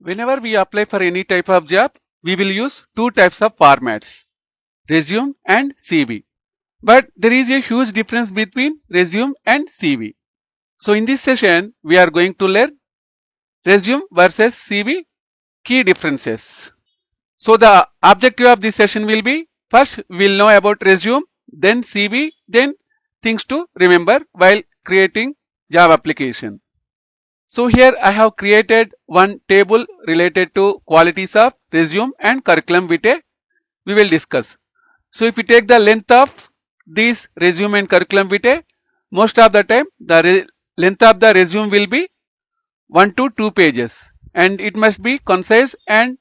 Whenever we apply for any type of job, we will use two types of formats, resume and CV. But there is a huge difference between resume and CV. So in this session, we are going to learn resume versus CV key differences. So the objective of this session will be, first we will know about resume, then CV, then things to remember while creating job application. So here I have created one table related to qualities of resume and curriculum vitae we will discuss. So if you take the length of this resume and curriculum vitae, most of the time the length of the resume will be 1 to 2 pages and it must be concise and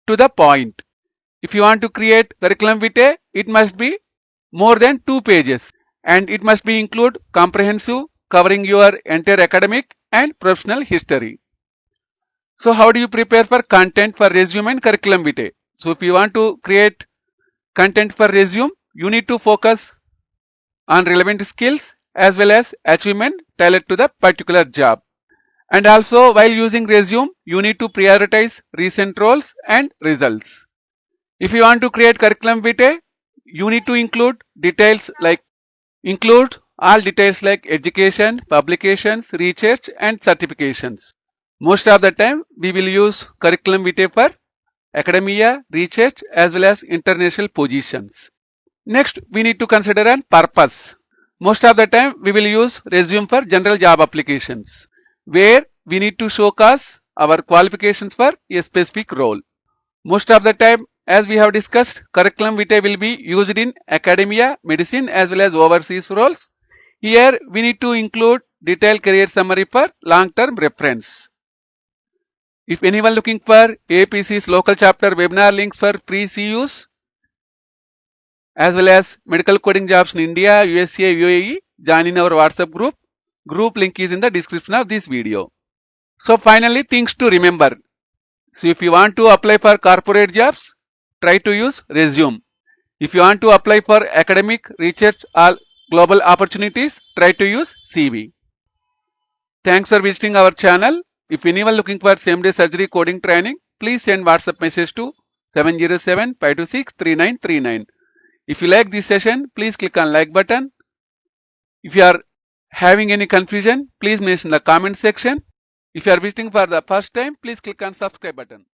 to the point. If you want to create curriculum vitae, it must be more than 2 pages and it must be include comprehensive covering your entire academic and professional history. So how do you prepare for content for resume and curriculum vitae? So if you want to create content for resume, you need to focus on relevant skills as well as achievement tailored to the particular job. And also while using resume, you need to prioritize recent roles and results. If you want to create curriculum vitae, you need to include all details like education, publications, research and certifications. Most of the time we will use curriculum vitae for academia, research as well as international positions. Next we need to consider an purpose. Most of the time we will use resume for general job applications, where we need to showcase our qualifications for a specific role. Most of the time, as we have discussed, curriculum vitae will be used in academia, medicine as well as overseas roles. Here we need to include detailed career summary for long-term reference. If anyone looking for APC's local chapter webinar links for free CUs as well as medical coding jobs in India, USA, UAE, join in our WhatsApp group. Group link is in the description of this video. So finally, things to remember. So if you want to apply for corporate jobs, try to use resume. If you want to apply for academic, research or global opportunities, try to use CV. Thanks for visiting our channel. If anyone looking for same-day surgery coding training, please send WhatsApp message to 707-526-3939. If you like this session, please click on like button. If you are having any confusion, please mention in the comment section. If you are visiting for the first time, please click on subscribe button.